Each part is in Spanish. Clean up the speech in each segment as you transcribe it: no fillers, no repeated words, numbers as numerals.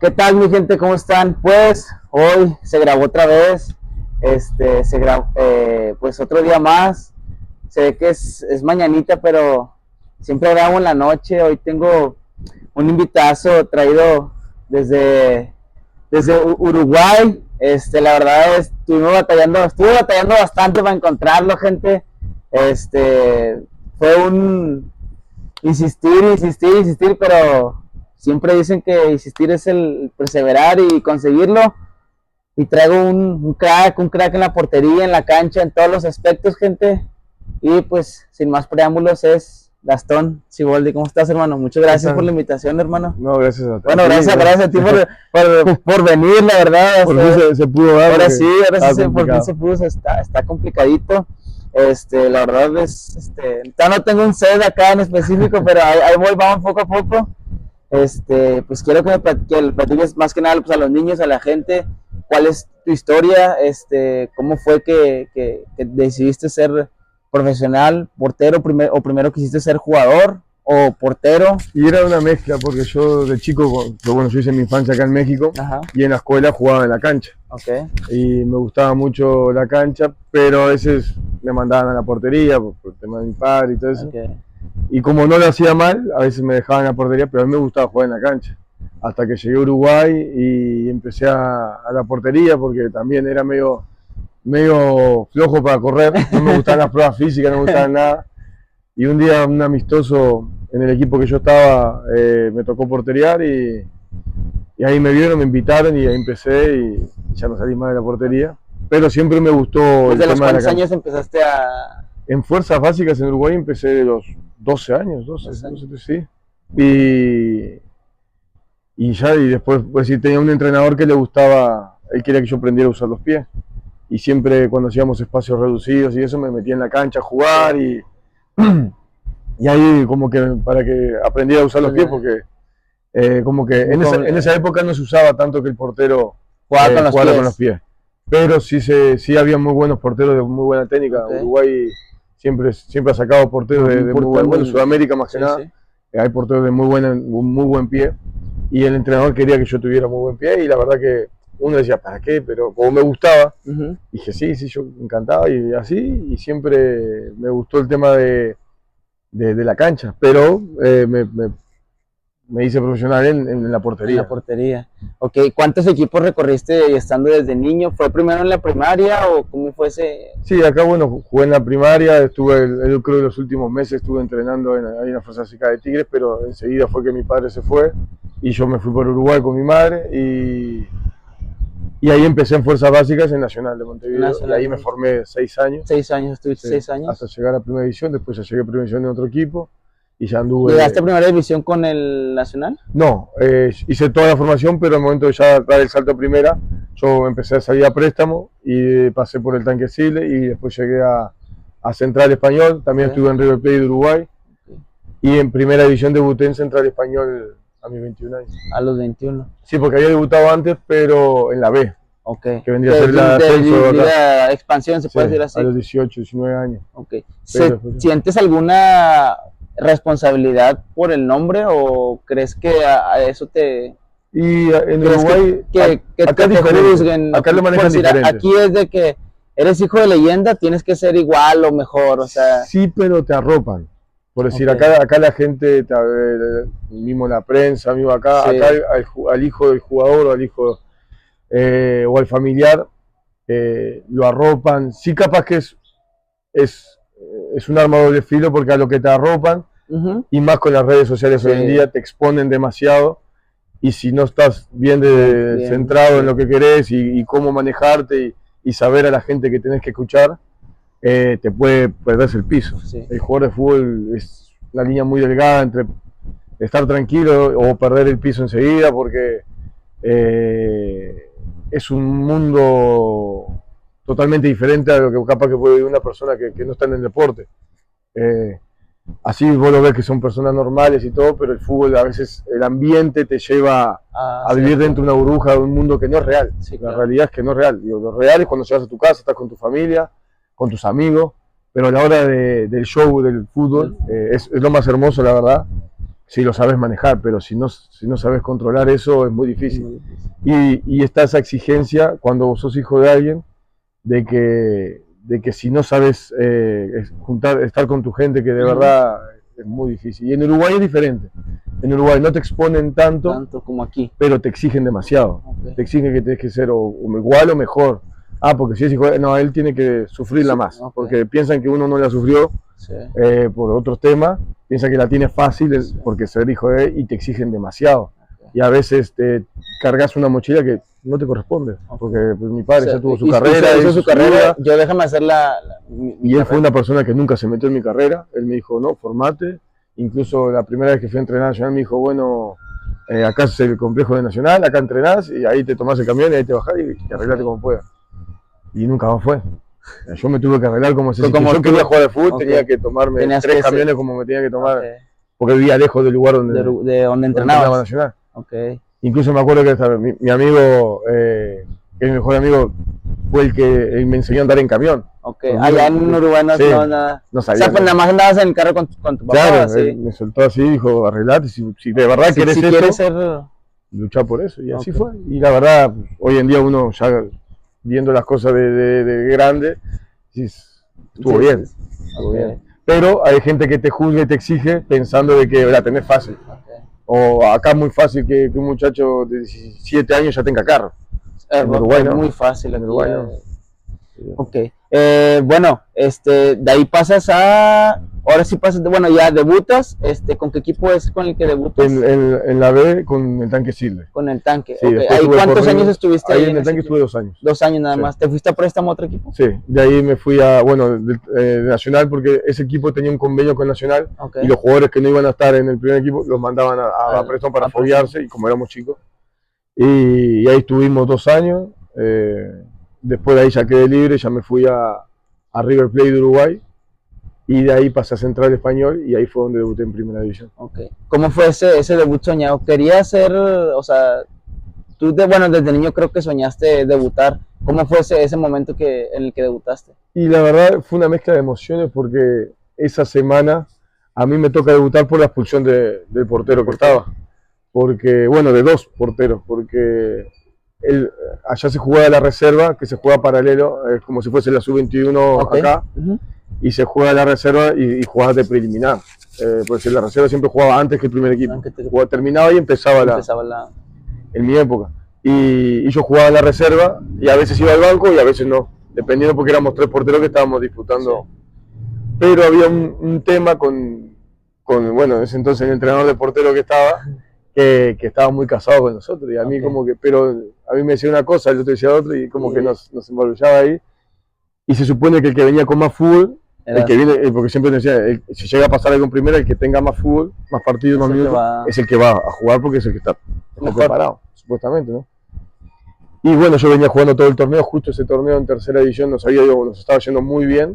¿Qué tal, mi gente? ¿Cómo están? Pues hoy se grabó otra vez, pues otro día más. Se ve que es mañanita, pero siempre grabo en la noche. Hoy tengo un invitazo traído desde Uruguay. La verdad estuve batallando bastante para encontrarlo, gente. Fue un insistir, pero siempre dicen que insistir es el perseverar y conseguirlo. Y traigo un crack en la portería, en la cancha, en todos los aspectos, gente. Y pues, sin más preámbulos, es Gastón Siboldi. ¿Cómo estás, hermano? Muchas gracias por la invitación, hermano. No, gracias a ti. Bueno, gracias a ti por venir, la verdad. Por fin se pudo dar. Ahora sí, por fin se pudo, está complicadito. La verdad ya no tengo un set acá en específico, pero ahí voy, vamos poco a poco. Pues quiero que le platiques más que nada pues, a los niños, a la gente, cuál es tu historia, cómo fue que decidiste ser profesional, portero, o primero quisiste ser jugador o portero. Y era una mezcla, porque yo de chico, bueno, yo hice mi infancia acá en México. Ajá. Y en la escuela jugaba en la cancha. Okay. Y me gustaba mucho la cancha, pero a veces me mandaban a la portería por el tema de mi padre y todo eso. Okay. Y como no lo hacía mal, a veces me dejaban en la portería, pero a mí me gustaba jugar en la cancha. Hasta que llegué a Uruguay y empecé a la portería, porque también era medio flojo para correr, no me gustaban las pruebas físicas, no me gustaban nada. Y un día un amistoso en el equipo que yo estaba me tocó porterear y ahí me vieron, me invitaron y ahí empecé y ya no salí más de la portería. Pero siempre me gustó el ¿Desde los tema de la cuántos cancha. años empezaste a...? En fuerzas básicas en Uruguay empecé de los 12 años, 12 sí. Y después, pues sí, tenía un entrenador que le gustaba, él quería que yo aprendiera a usar los pies. Y siempre cuando hacíamos espacios reducidos y eso me metía en la cancha a jugar y ahí como que para que aprendiera a usar los pies, porque como que en esa época no se usaba tanto que el portero jugara con los pies. Pero sí había muy buenos porteros de muy buena técnica. Okay. Uruguay siempre ha sacado porteros de muy buen, bueno, Sudamérica más que nada. Sí. Hay porteros de muy buen pie. Y el entrenador quería que yo tuviera muy buen pie y la verdad que uno decía, ¿para qué? Pero como me gustaba, dije sí, yo encantaba y así, y siempre me gustó el tema de la cancha, pero me hice profesional en la portería. En la portería. Ok, ¿cuántos equipos recorriste estando desde niño? ¿Fue primero en la primaria o cómo fue ese...? Sí, acá bueno, jugué en la primaria, yo creo que los últimos meses estuve entrenando ahí en la Fuerza Básica de Tigres, pero enseguida fue que mi padre se fue y yo me fui por Uruguay con mi madre y ahí empecé en Fuerzas Básicas en Nacional de Montevideo. Y ahí me formé 6 años. 6 años, estuviste 6 años. Hasta llegar a Primera División, después ya llegué a Primera División en otro equipo y ya anduve. ¿Llegaste a Primera División con el Nacional? No, hice toda la formación, pero al momento de ya dar el salto a Primera, yo empecé a salir a préstamo y pasé por el Tanque Sigle y después llegué a Central Español, también estuve en River Plate de Uruguay y en Primera División debuté en Central Español a mis 21 años. A los 21. Sí, porque había debutado antes, pero en la B. Okay. Que vendría a ser la de expansión, se puede decir así. A los 18, 19 años. Okay. ¿Sientes alguna responsabilidad por el nombre o crees que a eso te... Y en Uruguay, acá lo manejan diferente. Aquí es de que eres hijo de leyenda, tienes que ser igual o mejor, o sea... Sí, pero te arropan. Por decir, acá la gente, mismo la prensa, mismo acá al hijo del jugador o al hijo o al familiar, lo arropan. Sí, capaz que es un arma de doble filo, porque a lo que te arropan, y más con las redes sociales hoy en día, te exponen demasiado, y si no estás bien centrado en lo que querés y cómo manejarte y saber a la gente que tenés que escuchar, te puede perderse el piso. Sí. El jugador de fútbol es una línea muy delgada entre estar tranquilo o perder el piso enseguida, porque es un mundo totalmente diferente a lo que capaz que puede vivir una persona que no está en el deporte. Así vos lo ves que son personas normales y todo, pero el fútbol a veces el ambiente te lleva a vivir dentro de una burbuja de un mundo que no es real. Sí, claro. La realidad es que no es real. Digo, lo real es cuando llegas a tu casa, estás con tu familia, con tus amigos, pero a la hora del show del fútbol es lo más hermoso, la verdad. si lo sabes manejar, pero si no sabes controlar eso es muy difícil. Y está esa exigencia cuando vos sos hijo de alguien, de que si no sabes estar con tu gente, que de verdad es muy difícil. Y en Uruguay es diferente. En Uruguay no te exponen tanto como aquí, pero te exigen demasiado. Te exigen que tienes que ser o igual o mejor. Porque si es hijo, no, él tiene que sufrirla más, porque piensan que uno no la sufrió por otros temas, piensan que la tiene fácil porque ser hijo de él y te exigen demasiado. Y a veces te cargas una mochila que no te corresponde, porque pues, mi padre ya tuvo su carrera, hizo su carrera, yo déjame hacer y él fue una persona que nunca se metió en mi carrera. Él me dijo, no, formate. Incluso la primera vez que fui a entrenar Nacional me dijo, bueno, acá es el complejo de Nacional, acá entrenás y ahí te tomás el camión y ahí te bajás y arreglate como puedas. Y nunca más fue. Yo me tuve que arreglar como si yo quería jugar de fútbol, tenía que tomarme 3 camiones como me tenía que tomar, porque vivía lejos del lugar donde entrenaba Nacional. Incluso me acuerdo que mi amigo, que es mi mejor amigo, fue el que me enseñó a andar en camión. Allá en Uruguay no sabía. O sea, pues nada más andabas en el carro con tu papá. Claro, me soltó así, dijo, arreglate, si de verdad querés esto, luchar por eso. Y así fue. Y la verdad, hoy en día uno ya viendo las cosas de grande, estuvo bien. Pero hay gente que te juzga y te exige pensando de que la tenés fácil. O acá es muy fácil que un muchacho de 17 años ya tenga carro. En Uruguay no. Muy fácil. En Uruguay no. Bueno, de ahí pasas ahora sí pasas, bueno, ya debutas, ¿con qué equipo es con el que debutas? En la B con el Tanque Silver. Con el Tanque, sí, ¿Ahí cuántos años estuviste ahí? En el Tanque estuve 2 años. 2 años nada más. ¿Te fuiste a préstamo a otro equipo? Sí, de ahí me fui de Nacional, porque ese equipo tenía un convenio con Nacional, y los jugadores que no iban a estar en el primer equipo los mandaban a préstamo para foguearse, y como éramos chicos. Y ahí estuvimos 2 años. Después de ahí ya quedé libre, ya me fui a River Plate de Uruguay y de ahí pasé a Central Español y ahí fue donde debuté en Primera División. ¿Cómo fue ese debut soñado? ¿Querías ser, o sea, tú desde niño creo que soñaste debutar? ¿Cómo fue ese momento en el que debutaste? Y la verdad fue una mezcla de emociones porque esa semana a mí me toca debutar por la expulsión del portero que estaba. Porque, bueno, de 2 porteros, porque allá se jugaba la reserva, que se juega paralelo, es como si fuese la sub-21 acá, y se juega la reserva y jugaba de preliminar. Porque la reserva siempre jugaba antes que el primer equipo. Terminaba y empezaba en mi época. Y yo jugaba la reserva y a veces iba al banco y a veces no, dependiendo porque éramos 3 porteros que estábamos disputando. Pero había un tema con, bueno, en ese entonces el entrenador de portero que estaba muy casado con nosotros y a mí como que, pero a mí me decía una cosa, el otro decía otra y como que nos embarullaba ahí. Y se supone que el que venía con más fútbol, el que viene, porque siempre decía, si llega a pasar algo en primera, el que tenga más fútbol, más partidos, más minutos, es el que va a jugar porque es el que está preparado, supuestamente, ¿no? Y bueno, yo venía jugando todo el torneo, justo ese torneo en tercera división nos estaba yendo muy bien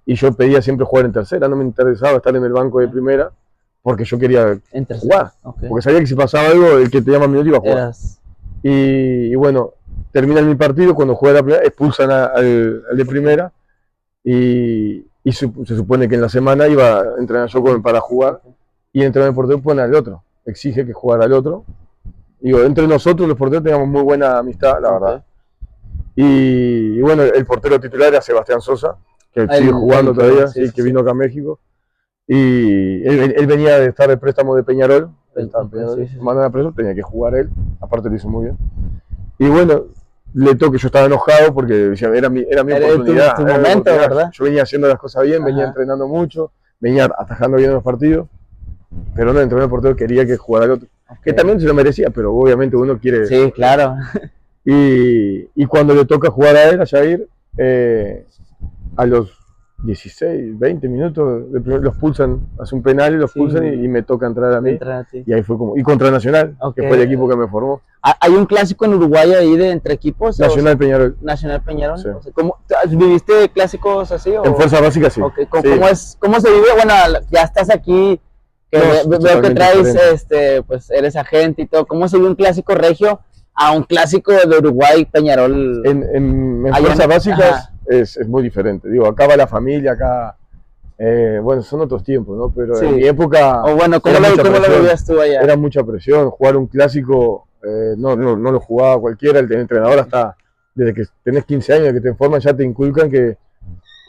y yo pedía siempre jugar en tercera, no me interesaba estar en el banco de primera, porque yo quería jugar, porque sabía que si pasaba algo, el que te llama minuto iba a jugar. Y bueno, termina mi partido, cuando juega la primera, expulsan al de primera y se supone que en la semana iba a entrenar yo para jugar y el entrenador de portero pone al otro, exige que jugara al otro. Digo, entre nosotros los porteros teníamos muy buena amistad, la verdad. Y bueno, el portero titular era Sebastián Sosa, que sigue jugando todavía, que vino acá a México. Y él venía de estar de préstamo de Peñarol, mandan a preso, tenía que jugar él, aparte lo hizo muy bien. Y bueno, le toqué, yo estaba enojado porque decía, era mi oportunidad. Tu momento, ¿verdad? Yo venía haciendo las cosas bien, venía entrenando mucho, venía atajando bien los partidos, pero no, el entrenador portero quería que jugara el otro. Que también se lo merecía, pero obviamente uno quiere... Sí, claro. Y cuando le toca jugar a él, a Jair, a los 16, 20 minutos, los pulsan, hace un penal y los pulsan y me toca entrar a mí. Y ahí fue como... Y contra Nacional, que fue el equipo que me formó. ¿Hay un clásico en Uruguay ahí entre equipos? Nacional Peñarol. Nacional Peñarol. Sí. O sea, ¿viviste clásicos así? En Fuerza Básica sí. ¿Cómo se vive? Bueno, ya estás aquí, veo que traes, pues eres agente y todo. ¿Cómo se vive un clásico regio a un clásico de Uruguay Peñarol? En Fuerzas Básicas es muy diferente. Digo, acá va la familia, acá Bueno, son otros tiempos, ¿no? Pero Sí. en mi época O bueno, ¿cómo lo vivías tú allá? era mucha presión. Jugar un clásico no lo jugaba cualquiera. El entrenador hasta desde que tenés 15 años que te forman ya te inculcan que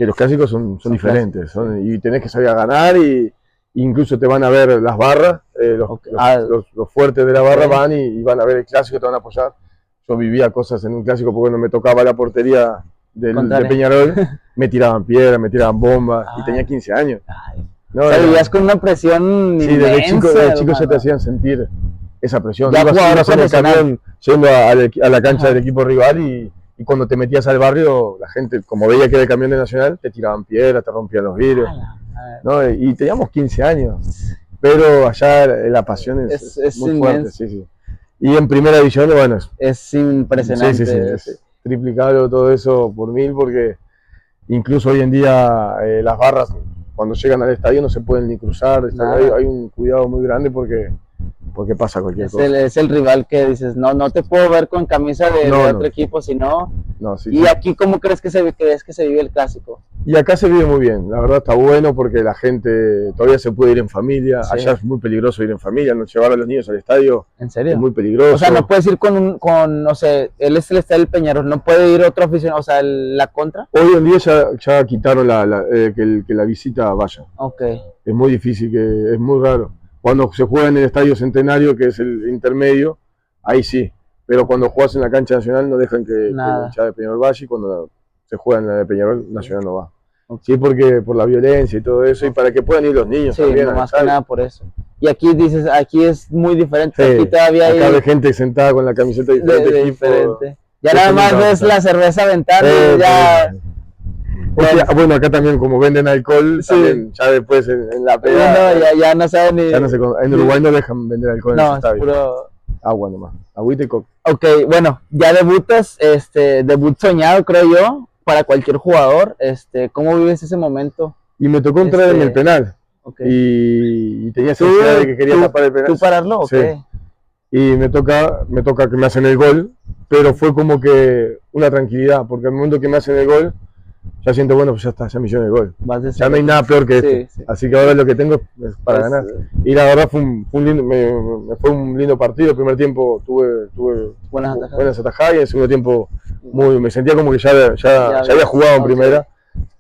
los clásicos son diferentes. Y tenés que salir a ganar y incluso te van a ver las barras, los fuertes de la barra van y van a ver el clásico, te van a apoyar. Yo vivía cosas en un clásico porque cuando me tocaba la portería de Peñarol, me tiraban piedras, me tiraban bombas y tenía 15 años. No, o sea, vivías con una presión sí, inmensa. Desde chico ya te hacían sentir esa presión. Ya ibas en el camión yendo a la cancha del equipo rival y cuando te metías al barrio, la gente, como veía que era el camión de Nacional, te tiraban piedras, te rompían los vidrios. ¿No? Y teníamos 15 años, pero allá la pasión es muy fuerte. Sí. Y en primera división, bueno, es impresionante. Sí. Triplicado todo eso por 1000, porque incluso hoy en día las barras, cuando llegan al estadio, no se pueden ni cruzar. Hay un cuidado muy grande porque pasa cualquier cosa. Es el rival que dices, no te puedo ver con camisa de otro equipo, sino... ¿Y aquí cómo crees que se vive el clásico? Y acá se vive muy bien, la verdad está bueno porque la gente todavía se puede ir en familia. Allá es muy peligroso ir en familia, no llevar a los niños al estadio. ¿En serio? Es muy peligroso. O sea, no puedes ir no sé, él es el estadio del Peñarol, no puede ir otro aficionado, o sea, la contra. Hoy en día ya quitaron que la visita vaya. Ok. Es muy difícil, es muy raro. Cuando se juega en el Estadio Centenario, que es el intermedio, ahí sí. Pero cuando juegas en la cancha nacional no dejan que el hinchada de Peñarol vaya, y cuando se juega en la de Peñarol, Nacional no va. Sí, porque por la violencia y todo eso, y para que puedan ir los niños también. Sí, más que nada por eso. Y aquí dices, aquí es muy diferente. Sí, aquí todavía hay gente sentada con la camiseta diferente. Ya nada más ves la cerveza aventar y ya... Bueno, acá también como venden alcohol, también, ya después en la peda, ya no saben ni... en Uruguay no dejan vender alcohol en los estadios. Puro... Agua nomás, agüita y coca. Ok, bueno, ya debutas, debut soñado creo yo, para cualquier jugador. ¿Cómo vives ese momento? Y me tocó entrar en el penal. Y tenía esa idea de que quería tapar el penal. ¿Tú pararlo? Sí. Y me toca que me hacen el gol, pero fue como que una tranquilidad, porque al momento que me hacen el gol, ya siento, bueno, pues ya está, ya me hicieron el gol. Ya no hay nada peor que esto. Sí. Así que ahora lo que tengo es para ganar. Y la verdad fue un lindo partido. El primer tiempo tuve buenas atajadas y en el segundo tiempo me sentía como que ya había jugado en primera.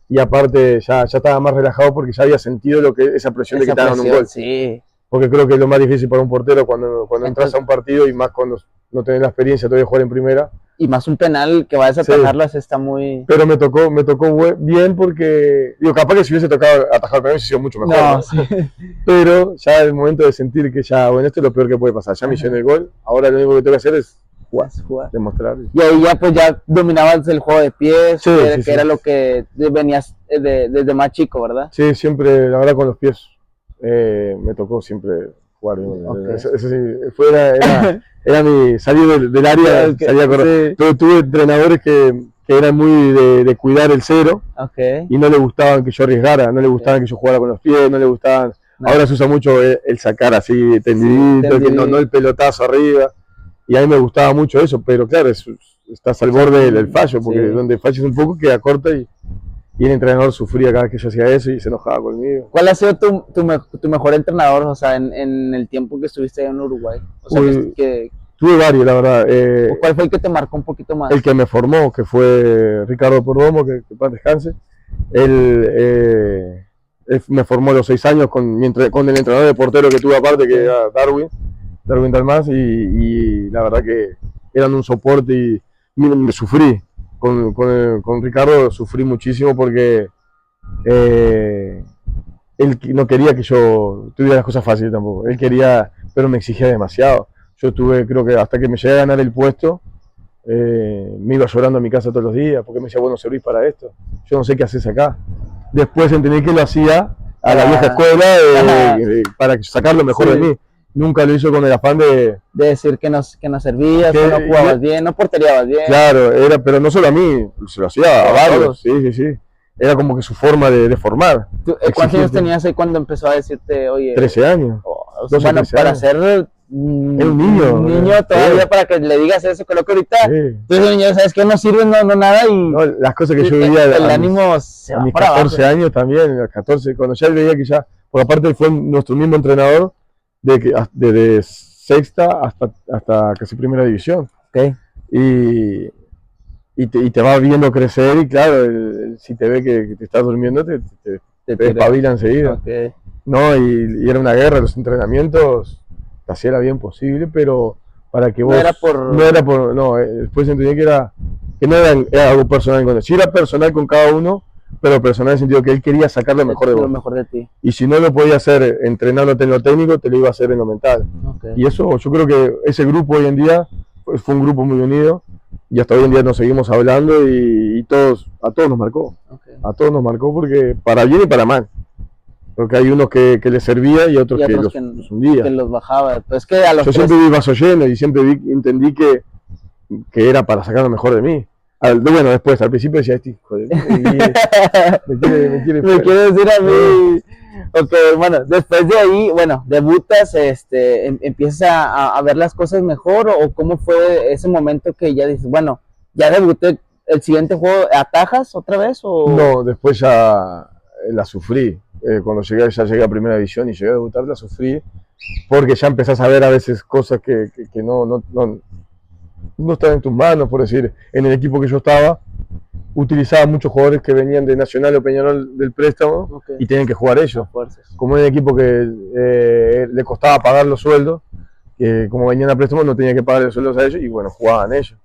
Y aparte ya estaba más relajado porque ya había sentido esa presión de que te hagan un gol. Sí. Porque creo que es lo más difícil para un portero cuando entras a un partido y más cuando no tenés la experiencia todavía de jugar en primera. Y más un penal que vayas a atajarlo, está muy... Pero me tocó bien porque, capaz que si hubiese tocado atajar el penal hubiese sido mucho mejor. ¿No? Sí. Pero ya el momento de sentir que esto es lo peor que puede pasar. Ya me hicieron el gol, ahora lo único que tengo que hacer es jugar. Demostrar. Y ahí ya dominabas el juego de pies, que era lo que venías desde más chico, ¿verdad? Sí, siempre, la verdad, con los pies me tocó siempre jugar bien. Eso sí, era mi salir del área, salía a correr. Tuve entrenadores que eran muy de cuidar el cero y no le gustaban que yo arriesgara, no le gustaban que yo jugara con los pies, no le gustaban. Ahora se usa mucho el sacar así tendidito, no el pelotazo arriba. Y a mí me gustaba mucho eso, pero claro, estás al borde del fallo, porque donde falles un poco queda corta y el entrenador sufría cada vez que yo hacía eso y se enojaba conmigo. ¿Cuál ha sido tu mejor entrenador, o sea, en el tiempo que estuviste en Uruguay? O sea, tuve varios, la verdad. ¿Cuál fue el que te marcó un poquito más? El que me formó, que fue Ricardo Perdomo, que paz descanse. Él me formó a los 6 años con el entrenador de portero que tuve aparte, que era Darwin Dalmás, y la verdad que eran un soporte y me sufrí. Con Ricardo sufrí muchísimo porque él no quería que yo tuviera las cosas fáciles tampoco. Él quería, pero me exigía demasiado. Yo creo que hasta que me llegué a ganar el puesto, me iba llorando a mi casa todos los días porque me decía, bueno, servís para esto. Yo no sé qué haces acá. Después entendí que lo hacía a la vieja escuela para sacar lo mejor de mí. Nunca lo hizo con el afán de decir que no servías, que no jugabas bien, no porteríabas bien. Claro, pero no solo a mí, se lo hacía a varios. Sí. Era como que su forma de formar. ¿Cuántos años tenías ahí cuando empezó a decirte, oye? 13 años. Bueno, para ser un niño. Un niño todavía para que le digas eso, creo que ahorita, entonces niño, sabes que no sirve, no nada y no, las cosas que yo veía el ánimo se va a mis para 14 abajo. años también, a los 14, cuando ya veía que ya, porque aparte él fue nuestro mismo entrenador desde sexta hasta casi primera división. Okay. Y te va viendo crecer y claro, si te ve que te estás durmiendo, te despabila enseguida. Okay. No, y era una guerra, los entrenamientos te hacía la bien posible, pero para que vos... después entendí que no era algo personal con él. Sí era personal con cada uno, pero personal en el sentido que él quería sacar lo mejor de vos. Lo mejor de ti. Y si no lo podía hacer entrenándote en lo técnico, te lo iba a hacer en lo mental. Okay. Y eso, yo creo que ese grupo hoy en día fue un grupo muy unido y hasta hoy en día nos seguimos hablando y a todos nos marcó. Okay. A todos nos marcó porque para bien y para mal. Porque hay unos que les servía y otros que los hundía. Que los bajaba. Pues que a los yo siempre vi vaso lleno y siempre entendí que era para sacar lo mejor de mí. Bueno, después, al principio decía, este hijo de me quiere decir a mí. Ok, bueno, después de ahí, bueno, debutas, empiezas a ver las cosas mejor, o cómo fue ese momento que ya dices, bueno, ya debuté, el siguiente juego, ¿atajas otra vez? O... No, después ya la sufrí. Cuando ya llegué a primera división y llegué a debutar, la sufrí, porque ya empezás a ver a veces cosas que no están en tus manos, por decir, en el equipo que yo estaba, utilizaba muchos jugadores que venían de Nacional o Peñarol del préstamo, okay, y tenían que jugar ellos. Como en el equipo que le costaba pagar los sueldos, como venían a préstamo no tenía que pagar los sueldos a ellos y bueno, jugaban ellos.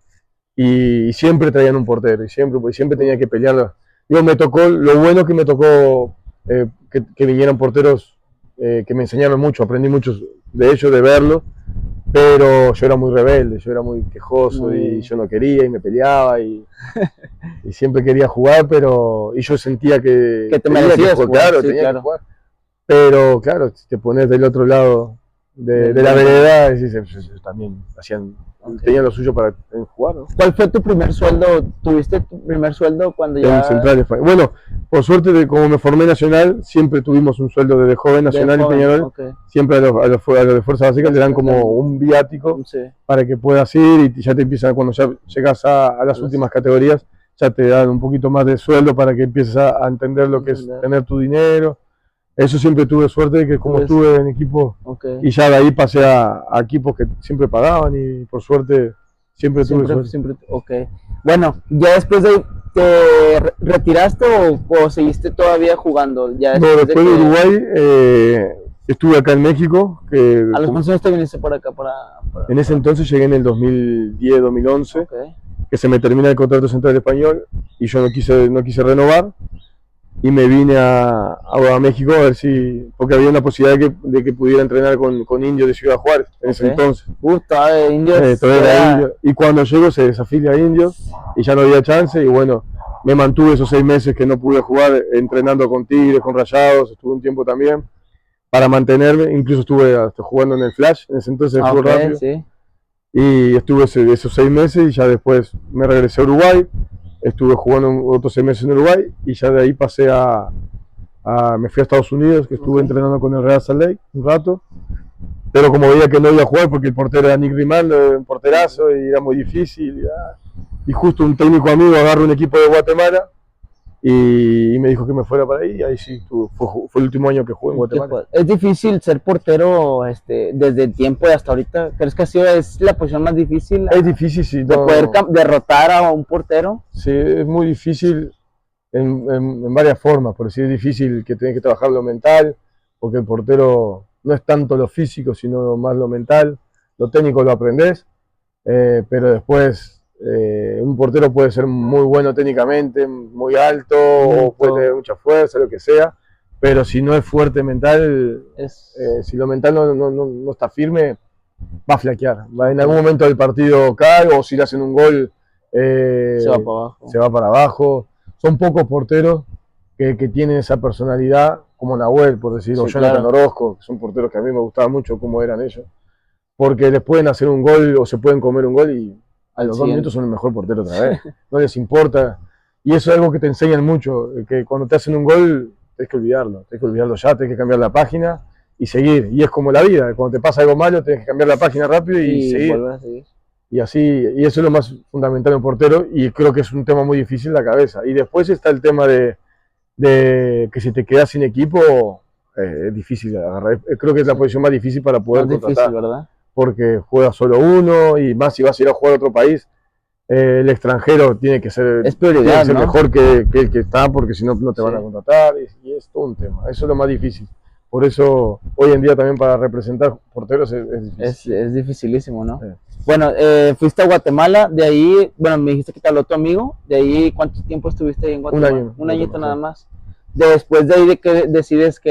Y siempre traían un portero y siempre tenía que pelear. Digo, lo bueno que me tocó que vinieran porteros que me enseñaron mucho, aprendí mucho de ellos, de verlo, pero yo era muy rebelde, yo era muy quejoso y yo no quería y me peleaba y siempre quería jugar, y yo sentía que te merecías jugar, claro, sí, tenía claro. que jugar. Pero claro, si te pones del otro lado de la vereda, ellos también tenían lo suyo para jugar, ¿no? ¿Cuál fue tu primer sueldo? ¿Tuviste tu primer sueldo cuando ya...? En Central España. Bueno, por suerte, como me formé nacional, siempre tuvimos un sueldo desde joven nacional y Peñarol. Okay. Siempre a los de Fuerza Básica le dan como un viático, sí, para que puedas ir y ya te empiezan, cuando ya llegas a las últimas categorías, ya te dan un poquito más de sueldo para que empieces a entender lo que es tener tu dinero. Eso siempre tuve suerte de que como estuve en equipo, okay, y ya de ahí pasé a equipos que siempre pagaban y por suerte tuve suerte. Okay. Bueno, ya después de ahí, ¿te retiraste o seguiste todavía jugando? Ya después de Uruguay estuve acá en México. ¿A los cuántos años te viniste por acá? En ese entonces llegué en el 2010-2011, okay, que se me termina el contrato Central Español y yo no quise renovar. Y me vine a México a ver porque había una posibilidad de que pudiera entrenar con Indios de Ciudad Juárez en ese entonces. Indios. Era Indio. Y cuando llego se desafilia a Indios y ya no había chance y bueno, me mantuve esos 6 meses que no pude jugar entrenando con Tigres, con Rayados, estuve un tiempo también para mantenerme, incluso estuve hasta jugando en el Flash, en ese entonces el fútbol rápido. Sí. Y estuve esos 6 meses y ya después me regresé a Uruguay. Estuve jugando otros 6 meses en Uruguay y ya de ahí pasé me fui a Estados Unidos, que estuve entrenando con el Real Salt Lake un rato, pero como veía que no iba a jugar porque el portero era Nick Rimaldo, un porterazo y era muy difícil, y justo un técnico amigo agarra un equipo de Guatemala y me dijo que me fuera para ahí, y ahí sí, fue el último año que jugué en Guatemala. ¿Es difícil ser portero desde el tiempo y hasta ahorita? ¿Crees que es la posición más difícil? Es difícil, sí. ¿De poder derrotar a un portero? Sí, es muy difícil en varias formas, por decir, es difícil que tenés que trabajar lo mental, porque el portero no es tanto lo físico, sino más lo mental. Lo técnico lo aprendés, pero después un portero puede ser muy bueno técnicamente, muy alto, o puede tener mucha fuerza, lo que sea, pero si no es fuerte mental, si lo mental no está firme, va a flaquear. En algún momento del partido cae, o si le hacen un gol, se va para abajo. Son pocos porteros que tienen esa personalidad, como Nahuel, por decir, o Jonathan Orozco, que son porteros que a mí me gustaba mucho cómo eran ellos, porque les pueden hacer un gol o se pueden comer un gol y a los 2 minutos son el mejor portero otra vez, no les importa. Y eso es algo que te enseñan mucho, que cuando te hacen un gol, tenés que olvidarlo ya, tenés que cambiar la página y seguir. Y es como la vida, cuando te pasa algo malo, tienes que cambiar la página rápido y seguir. Volver a seguir. Y así, y eso es lo más fundamental en un portero, y creo que es un tema muy difícil la cabeza. Y después está el tema de que si te quedas sin equipo, es difícil agarrar. Creo que es la posición más difícil para poder contratar. Difícil, ¿verdad? Porque juega solo uno, y más si vas a ir a jugar a otro país, el extranjero tiene que ser, es prioridad, ¿no? mejor que el que está, porque si no, no te van a contratar, y es todo un tema. Eso es lo más difícil. Por eso, hoy en día también para representar porteros es difícil. Es dificilísimo, ¿no? Sí. Bueno, fuiste a Guatemala, de ahí, bueno, me dijiste que te habló tu amigo, de ahí, ¿cuánto tiempo estuviste ahí en Guatemala? Un añito nada más. Después de ahí, ¿de qué decides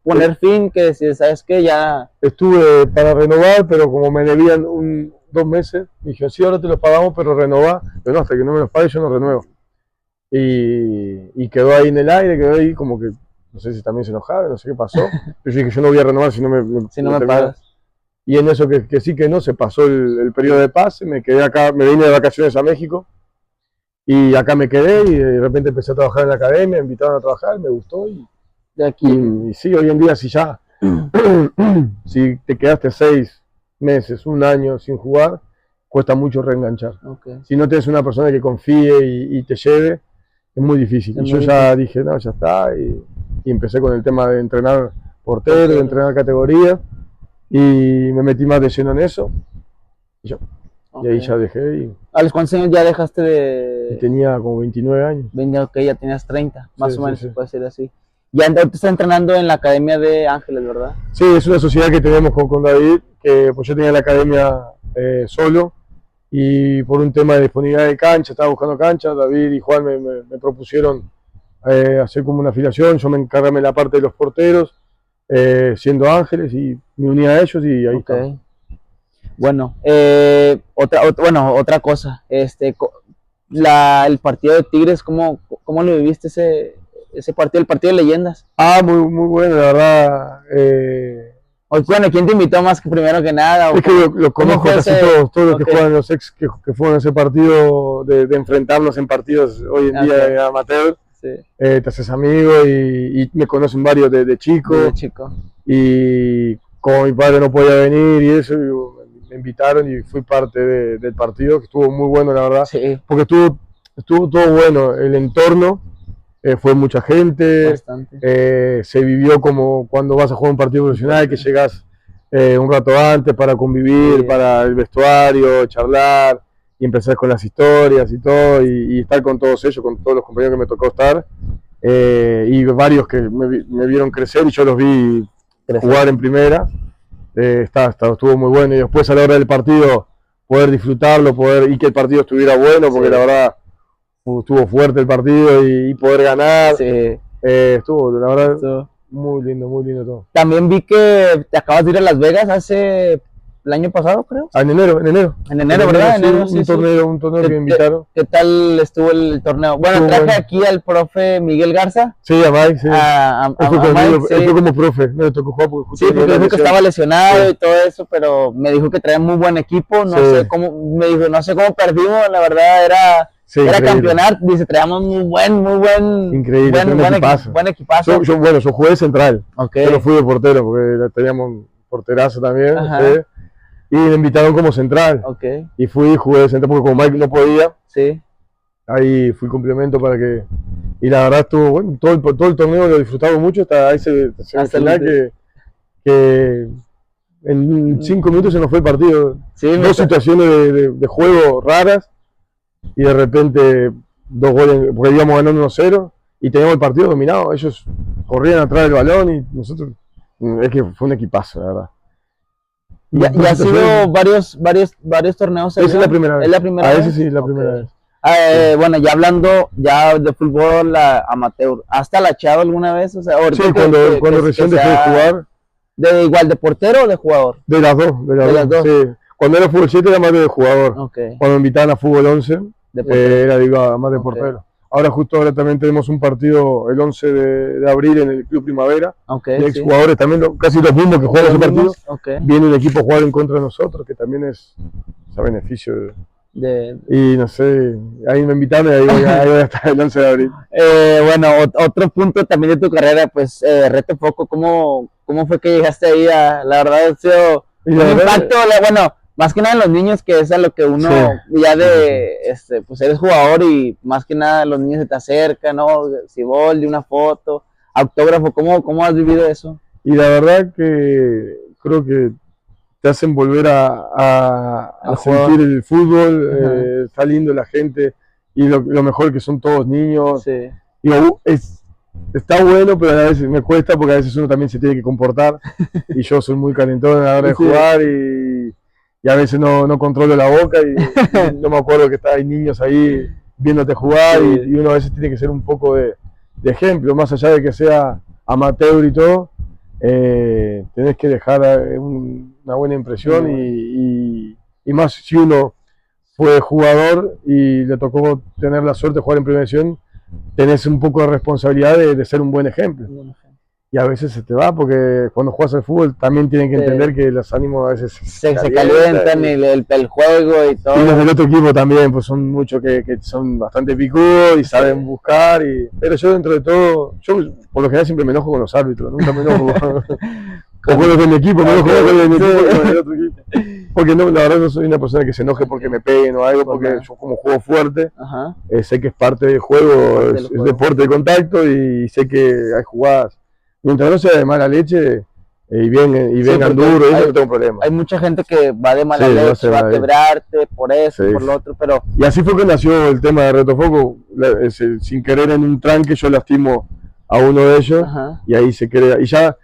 poner fin, que decides, sabes qué, ya? Estuve para renovar, pero como me debían 2 meses, me dijeron, sí, ahora te los pagamos, pero renová. Pero no, hasta que no me los pague yo no renuevo. Y quedó ahí en el aire, quedó ahí como que, no sé si también se enojaba, no sé qué pasó. Yo dije, yo no voy a renovar si no me pagas. Y en eso que sí que no, se pasó el periodo de pase, me quedé acá, me vine de vacaciones a México, y acá me quedé, y de repente empecé a trabajar en la academia, me invitaron a trabajar, me gustó, y de aquí. Y sí, hoy en día si ya, si te quedaste 6 meses, 1 año sin jugar, cuesta mucho reenganchar. Okay. Si no tienes una persona que confíe y te lleve, es muy difícil. Y yo ya dije, no, ya está, y empecé con el tema de entrenar portero, de entrenar categoría, y me metí más de lleno en eso, y ahí ya dejé. ¿A los cuántos años ya dejaste de...? Y tenía como 29 años. Ok, ya tenías 30, más o menos, se puede decir así. Ya te estás entrenando en la Academia de Ángeles, ¿verdad? Sí, es una sociedad que tenemos con David, que pues yo tenía la academia solo, y por un tema de disponibilidad de cancha, estaba buscando cancha, David y Juan me propusieron hacer como una afiliación, yo me encargué de la parte de los porteros, siendo Ángeles, y me uní a ellos, y ahí está. Bueno, otra cosa, el partido de Tigres, ¿cómo lo viviste ese partido, el partido de leyendas? Muy, muy bueno, la verdad. Bueno, ¿quién te invitó más que primero que nada? Es que lo conozco casi todos los que juegan, los ex que fueron a ese partido, de enfrentarnos en partidos hoy en día de amateur. Sí. Te haces amigo, y me conocen varios de chico. Y como mi padre no podía venir y eso, me invitaron y fui parte del partido, que estuvo muy bueno, la verdad. Sí. Porque estuvo todo bueno, el entorno. Fue mucha gente, se vivió como cuando vas a jugar un partido profesional, que llegas un rato antes para convivir, para el vestuario, charlar, y empezar con las historias y todo, y estar con todos ellos, con todos los compañeros que me tocó estar, y varios que me vieron crecer y yo los vi jugar en primera. Estuvo muy bueno, y después a la hora del partido poder disfrutarlo, y que el partido estuviera bueno, porque la verdad estuvo fuerte el partido, y poder ganar. Sí. Estuvo, la verdad, muy lindo todo. También vi que te acabas de ir a Las Vegas el año pasado, creo. En enero. En enero, ¿verdad? Sí, un torneo que me invitaron. ¿Qué tal estuvo el torneo? Bueno, traje aquí al profe Miguel Garza. Sí, a Mike, sí. Él fue como profe, me tocó jugar porque justo porque dijo que estaba lesionado y todo eso, pero me dijo que traía muy buen equipo, no sé cómo perdimos, la verdad era campeonato, dice, traíamos muy buen increíble, buen equipazo. Yo jugué de central, yo no fui de portero porque teníamos un porterazo también, y me invitaron como central, y jugué de central porque como Mike no podía, ahí fui complemento para que, y la verdad estuvo bueno, todo el torneo lo disfrutamos mucho, hasta ahí se final que en 5 minutos se nos fue el partido, 2 situaciones de juego raras, y de repente 2 goles, porque íbamos ganando 1-0 y teníamos el partido dominado, ellos corrían atrás del balón y nosotros, es que fue un equipazo, la verdad. Ya ha sido varios torneos. Esa es la primera vez. ¿Es la primera vez? Esa sí, la primera vez. Bueno, ya hablando de fútbol amateur, ¿has talacheado alguna vez? O sea, sí, cuando recién dejé de jugar. ¿Igual de portero o de jugador? De las dos. Sí. Cuando era fútbol 7 era más de jugador. Cuando me invitaban a fútbol 11, era más de portero. Ahora también tenemos un partido el 11 de abril en el Club Primavera. De exjugadores también, casi los mismos que juegan ese partido. Viene un equipo a jugar en contra de nosotros, que también es a beneficio Y no sé, ahí me invitaron y ahí voy a estar el 11 de abril. Bueno, otro punto también de tu carrera, pues Reto Foco, ¿cómo fue que llegaste ahí? La verdad ha sido un impacto, bueno, más que nada en los niños, que es a lo que uno ya pues eres jugador y más que nada los niños se te acercan, ¿no? Siboldi, una foto, autógrafo, ¿cómo has vivido eso? Y la verdad que creo que te hacen volver a sentir el fútbol, está lindo la gente y lo mejor que son todos niños. Sí. Digo, está bueno, pero a veces me cuesta porque a veces uno también se tiene que comportar y yo soy muy calentón a la hora de jugar y a veces no controlo la boca y no me acuerdo que hay niños ahí viéndote jugar y uno a veces tiene que ser un poco de ejemplo, más allá de que sea amateur y todo. Tenés que dejar una buena impresión y más si uno fue jugador y le tocó tener la suerte de jugar en primera división, tenés un poco de responsabilidad de ser un buen ejemplo. Y a veces se te va porque cuando juegas al fútbol también tienen que entender que los ánimos a veces se calientan y el juego y todo. Y los del otro equipo también, pues son muchos que son bastante picudos y saben buscar. Pero yo dentro de todo, yo por lo general siempre me enojo con los árbitros, nunca me enojo con los de mi equipo, me enojo con el equipo y con el otro equipo. Porque la verdad no soy una persona que se enoje porque me peguen o algo, porque yo como juego fuerte, sé que es parte del juego, es deporte de contacto y sé que hay jugadas. Mientras no sea de mala leche y vengan duros, yo no tengo problema. Hay mucha gente que va de mala leche, va a quebrarte por eso, por lo otro, pero... Y así fue que nació el tema de Reto Foco, sin querer en un tranque yo lastimo a uno de ellos y ahí se crea. Y ya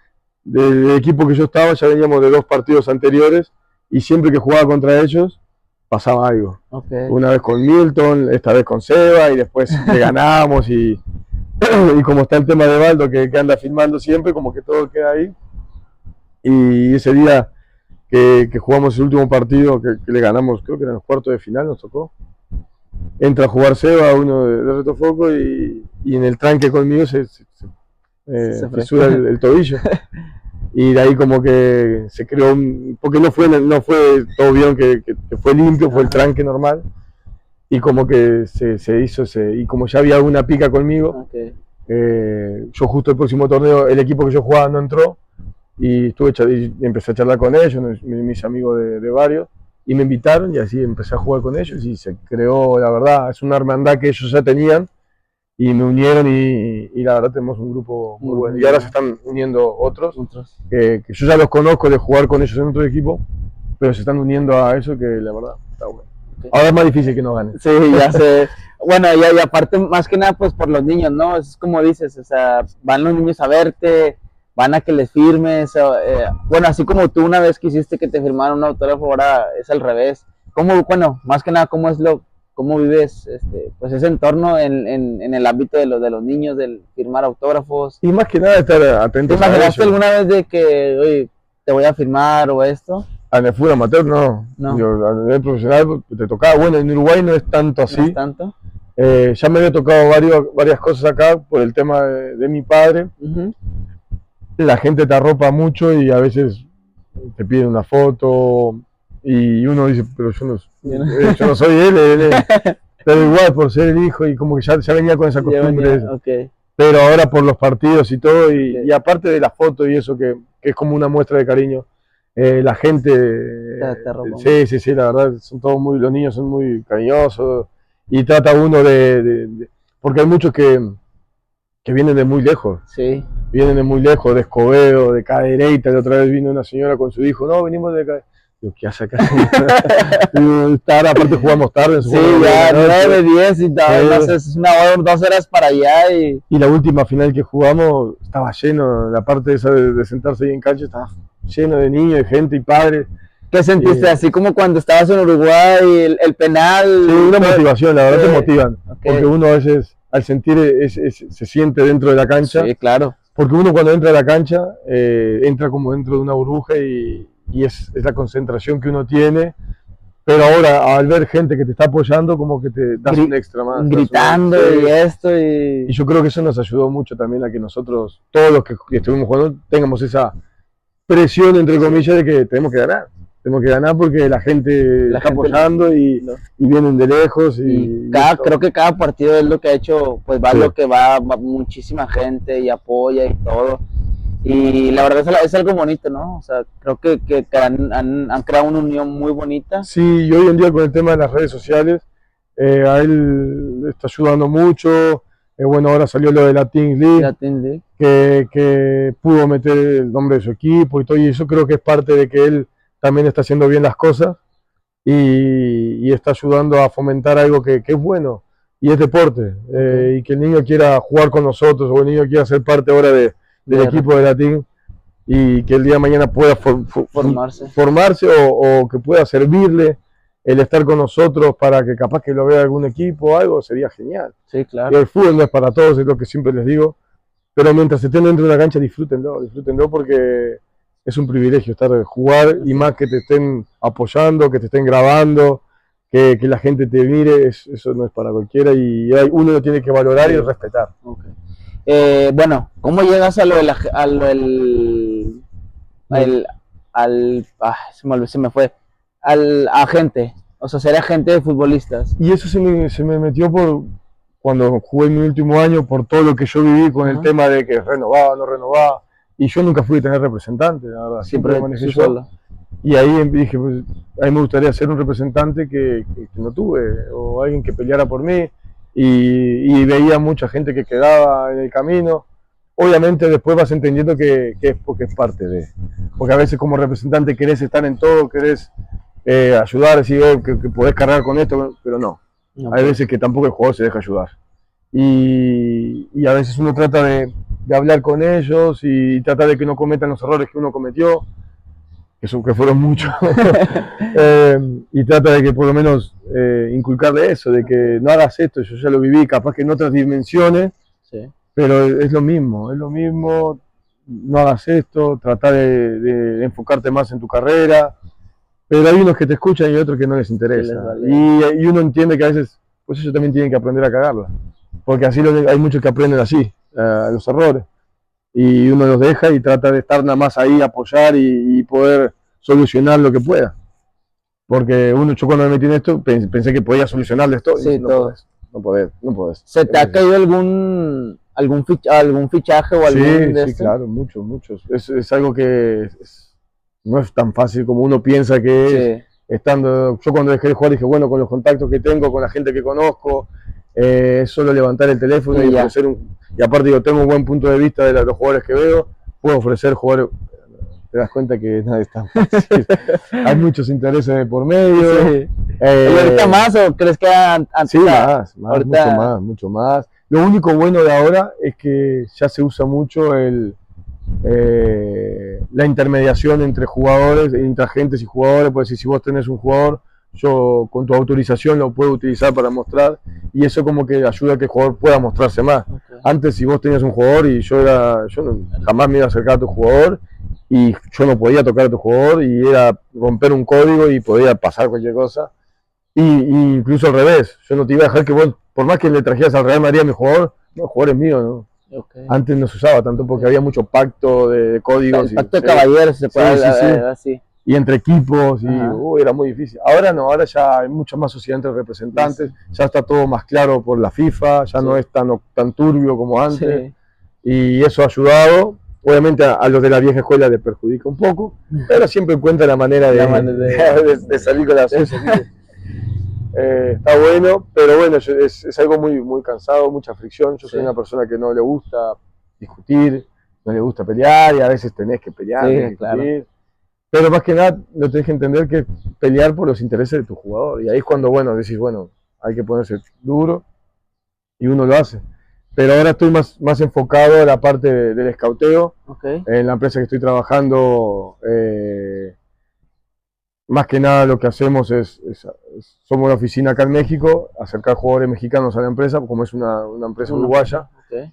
del equipo que yo estaba ya veníamos de 2 partidos anteriores y siempre que jugaba contra ellos pasaba algo. Una vez con Milton, esta vez con Seba y después le ganamos y como está el tema de Baldo que anda filmando siempre, como que todo queda ahí. Y ese día que jugamos el último partido, que le ganamos, creo que eran los cuartos de final, nos tocó. Entra a jugar Seba, uno de Reto Foco, y en el tranque conmigo se fisura el tobillo. Y de ahí como que se creó, porque no fue todo bien, que fue limpio, fue el tranque normal. Y como que se hizo y como ya había una pica conmigo, yo justo el próximo torneo, el equipo que yo jugaba no entró, y empecé a charlar con ellos, mis amigos de varios, y me invitaron y así empecé a jugar con ellos y se creó, la verdad, es una hermandad que ellos ya tenían, y me unieron y la verdad tenemos un grupo muy bueno. Y ahora se están uniendo otros, que yo ya los conozco de jugar con ellos en otro equipo, pero se están uniendo a eso que la verdad está bueno. Ahora es más difícil que no ganen. Sí, ya sé. Bueno, y aparte, más que nada, pues por los niños, ¿no? Es como dices, o sea, van los niños a verte, van a que les firmes. Bueno, así como tú una vez quisiste que te firmaran un autógrafo, ahora es al revés. Bueno, más que nada, cómo vives pues ese entorno en el ámbito de los niños, del firmar autógrafos? Y más que nada estar atentos. ¿Te imaginaste alguna vez de que, oye, te voy a firmar o esto? En el fútbol amateur no. Yo, a nivel profesional te tocaba, bueno, en Uruguay no es tanto así. ¿No es tanto? Ya me había tocado varias cosas acá por el tema de mi padre. La gente te arropa mucho y a veces te piden una foto y uno dice, pero yo no soy él, pero igual por ser el hijo y como que ya venía con esa costumbre. Pero ahora por los partidos y todo, y aparte de la foto y eso que es como una muestra de cariño, la gente, sí, la verdad, los niños son muy cariñosos y trata uno porque hay muchos que vienen de muy lejos, vienen de muy lejos, de Escobedo, de Cadereyta. La otra vez vino una señora con su hijo, no, venimos de acá. Digo, ¿qué hace acá? Aparte jugamos tarde. Sí, ya 9, 10 y tal, es 1 hora, 2 horas para allá. Y la última final que jugamos estaba lleno, la parte esa de sentarse ahí en cancha estaba lleno de niños, de gente y padres. ¿Qué sentiste? Así como cuando estabas en Uruguay, el penal. Sí, una motivación, la verdad te motivan. Porque uno a veces, al sentir, se siente dentro de la cancha. Sí, claro. Porque uno cuando entra a la cancha, entra como dentro de una burbuja y es la concentración que uno tiene. Pero ahora, al ver gente que te está apoyando, como que te das un extra más. Gritando y esto. Y yo creo que eso nos ayudó mucho también a que nosotros, todos los que estuvimos jugando, tengamos esa presión, entre comillas, de que tenemos que ganar. tenemos que ganar porque la gente está apoyando y vienen de lejos. Creo que cada partido es lo que ha hecho, pues va lo que va muchísima gente y apoya y todo. Y la verdad es algo bonito, ¿no? O sea, creo que han creado una unión muy bonita. Sí, y hoy en día con el tema de las redes sociales, a él le está ayudando mucho. Bueno, ahora salió lo de la Team League, que pudo meter el nombre de su equipo y todo, y eso creo que es parte de que él también está haciendo bien las cosas y está ayudando a fomentar algo que es bueno, y es deporte, y que el niño quiera jugar con nosotros, o el niño quiera ser parte ahora del equipo de la Team, y que el día de mañana pueda formarse o que pueda servirle el estar con nosotros para que capaz que lo vea algún equipo o algo, sería genial. Sí, claro. Y el fútbol no es para todos, es lo que siempre les digo, pero mientras estén dentro de una cancha, disfrútenlo porque es un privilegio jugar, y más que te estén apoyando, que te estén grabando, que la gente te mire, eso no es para cualquiera, y uno lo tiene que valorar y respetar. Bueno, ¿cómo llegas a lo del se me fue, al agente? O sea, ser agente de futbolistas. Y eso se me metió cuando jugué en mi último año, por todo lo que yo viví con el tema de que renovaba, no renovaba, y yo nunca fui a tener representante, la verdad, siempre lo manejé yo solo. Y ahí dije, pues, a mí me gustaría ser un representante que no tuve, o alguien que peleara por mí, y veía mucha gente que quedaba en el camino. Obviamente después vas entendiendo que es porque es parte de, porque a veces como representante querés estar en todo, querés ayudar, decir que podés cargar con esto, pero no. Hay veces que tampoco el jugador se deja ayudar. Y a veces uno trata de hablar con ellos y trata de que no cometan los errores que uno cometió, que fueron muchos, y trata de que por lo menos inculcarle eso, de que no hagas esto, yo ya lo viví, capaz que en otras dimensiones, pero es lo mismo, no hagas esto, trata de enfocarte más en tu carrera. Pero hay unos que te escuchan y otros que no les interesa. Y uno entiende que a veces, pues ellos también tienen que aprender a cagarla. Porque así hay muchos que aprenden así, los errores. Y uno los deja y trata de estar nada más ahí, apoyar y poder solucionar lo que pueda. Porque yo cuando me metí en esto pensé que podía solucionarle esto. Sí, no podés. ¿Se te ha caído algún fichaje o algún Sí, claro, muchos. Es algo que no es tan fácil como uno piensa que es. Yo cuando dejé de jugar dije, bueno, con los contactos que tengo, con la gente que conozco, es solo levantar el teléfono y ofrecer y aparte digo, tengo un buen punto de vista de los jugadores que veo, puedo ofrecer jugadores, te das cuenta que nada es tan fácil. Hay muchos intereses de por medio. ¿Y ahorita más o crees que antes? Sí, mucho más. Lo único bueno de ahora es que ya se usa mucho la intermediación entre jugadores, entre agentes y jugadores. Pues si vos tenés un jugador, yo con tu autorización lo puedo utilizar para mostrar, y eso como que ayuda a que el jugador pueda mostrarse más. Antes, si vos tenías un jugador y yo jamás me iba a acercar a tu jugador y yo no podía tocar a tu jugador, y era romper un código y podía pasar cualquier cosa. Y incluso al revés, yo no te iba a dejar que vos, por más que le trajeras al Real Madrid a mi jugador, no, el jugador es mío, ¿no? Antes no se usaba tanto porque había mucho pacto de códigos. El pacto de caballeros se puede hablar así. Y entre equipos, era muy difícil. Ahora no, ahora ya hay mucha más sociedad entre representantes, ya está todo más claro por la FIFA, ya no es tan turbio como antes, y eso ha ayudado. Obviamente a los de la vieja escuela les perjudica un poco, pero siempre encuentra la manera de salir con la suya. Está bueno, pero bueno, es algo muy, muy cansado, mucha fricción. Yo soy una persona que no le gusta discutir, no le gusta pelear, y a veces tenés que pelear, claro. Pero más que nada lo tenés que entender, que es pelear por los intereses de tu jugador, y ahí es cuando, decís, hay que ponerse duro, y uno lo hace. Pero ahora estoy más enfocado en la parte del escauteo, en la empresa que estoy trabajando. Más que nada lo que hacemos somos una oficina acá en México, acercar jugadores mexicanos a la empresa, como es una empresa uruguaya,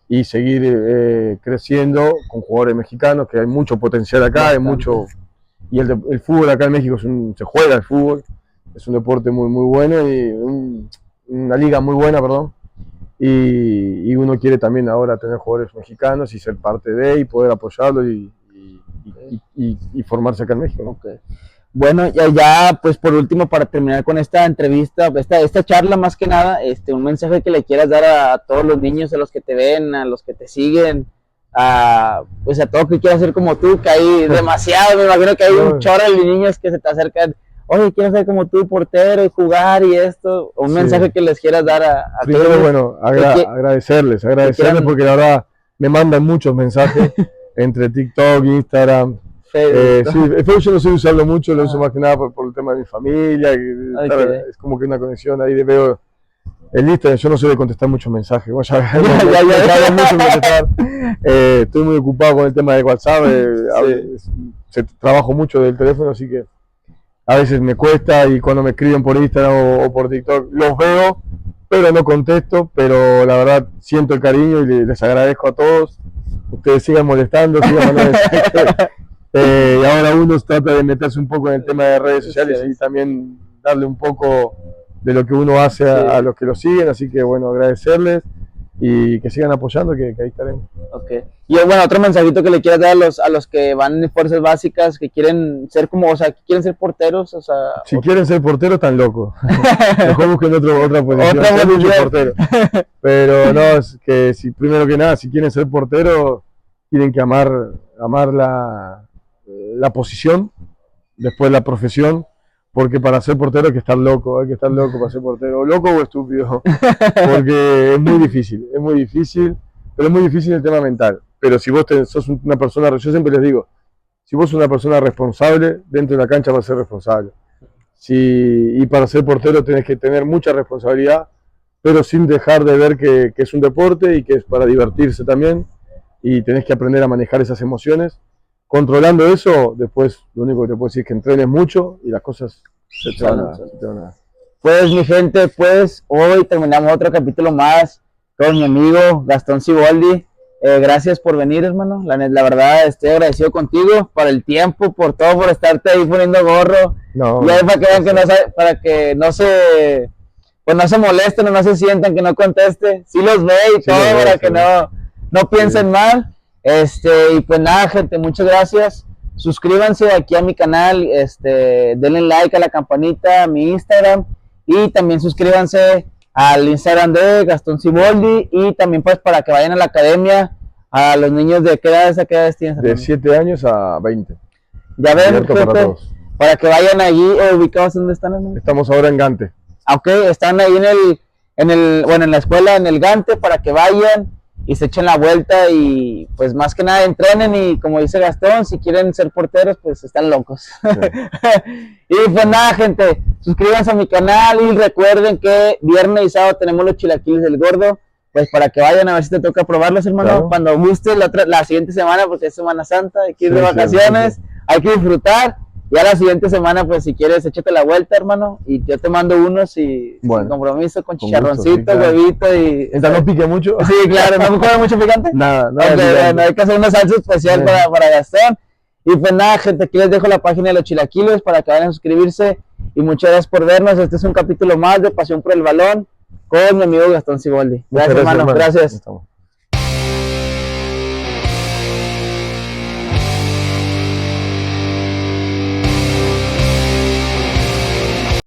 y seguir creciendo con jugadores mexicanos, que hay mucho potencial acá, hay mucho. Y el fútbol acá en México se juega el fútbol, es un deporte muy, muy bueno, y una liga muy buena, perdón. Y uno quiere también ahora tener jugadores mexicanos y ser parte de, y poder apoyarlo y formarse acá en México, ¿no? Bueno, ya, pues por último, para terminar con esta entrevista, esta charla más que nada, un mensaje que le quieras dar a todos los niños, a los que te ven, a los que te siguen, pues a todos que quieran ser como tú, que hay demasiado, me imagino que hay un chorro de niños que se te acercan, oye, quiero ser como tú, portero, y jugar y esto, un mensaje que les quieras dar a primero, todos. Bueno, agradecerles porque la verdad me mandan muchos mensajes entre TikTok, Instagram. Sí, Facebook yo no sé usarlo mucho, lo uso más que nada por el tema de mi familia, es como que una conexión ahí veo el Instagram. Yo no soy de contestar muchos mensajes, estoy muy ocupado con el tema de WhatsApp, trabajo mucho del teléfono, así que a veces me cuesta, y cuando me escriben por Instagram o por TikTok los veo, pero no contesto, pero la verdad siento el cariño y les agradezco a todos. Ustedes sigan molestando, sigan mandando mensajes. Y ahora uno trata de meterse un poco en el tema de redes sociales y también darle un poco de lo que uno hace a los que lo siguen, así que bueno, agradecerles y que sigan apoyando, que ahí estaremos. Okay. Y bueno, otro mensajito que le quieras dar a los que van en fuerzas básicas, que quieren ser que quieren ser porteros, si quieren ser porteros están locos. Mejor busquen otra posición. Hay muchos porteros. Pero no, es que primero que nada, si quieren ser porteros, tienen que amar la posición, después la profesión, porque para ser portero hay que estar loco para ser portero, loco o estúpido, porque es muy difícil, pero es muy difícil el tema mental. Pero si vos sos una persona, yo siempre les digo, si vos sos una persona responsable, dentro de la cancha vas a ser responsable. Y para ser portero tenés que tener mucha responsabilidad, pero sin dejar de ver que es un deporte y que es para divertirse también, y tenés que aprender a manejar esas emociones. Controlando eso, después lo único que te puedo decir es que entrenes mucho y las cosas se te van a dar. Pues mi gente, pues hoy terminamos otro capítulo más con mi amigo Gastón Siboldi. Gracias por venir, hermano. La verdad, estoy agradecido contigo por el tiempo, por todo, por estarte ahí poniendo gorro. Y ahí para que vean que no se molesten o no se sientan que no conteste. Sí los ve y todo, para que no piensen mal. Y pues nada, gente, muchas gracias. Suscríbanse aquí a mi canal, denle like a la campanita, a mi Instagram, y también suscríbanse al Instagram de Gastón Siboldi, y también pues para que vayan a la academia, a los niños de qué edades tienes. De 7 años a 20. Ya ven, para que vayan allí, ubicados donde están, hermano. Estamos ahora en Gante. Ok, están ahí en la escuela, en el Gante, para que vayan y se echen la vuelta y pues más que nada entrenen, y como dice Gastón, si quieren ser porteros pues están locos. Y pues nada, gente, suscríbanse a mi canal y recuerden que viernes y sábado tenemos los chilaquiles del gordo, pues para que vayan a ver si te toca probarlos, hermano, cuando guste la siguiente semana, porque es Semana Santa, hay que ir de vacaciones, hay que disfrutar. Ya la siguiente semana, pues si quieres, échate la vuelta, hermano, y yo te mando unos sin compromiso, con chicharroncito, huevito y... ¿Esta no pique mucho? Sí, claro, ¿no me come mucho picante? Nada. Bueno, hay que hacer una salsa especial para Gastón. Y pues nada, gente, aquí les dejo la página de los chilaquiles para que vayan a suscribirse. Y muchas gracias por vernos. Este es un capítulo más de Pasión por el Balón con mi amigo Gastón Siboldi. Gracias, hermano. Gracias.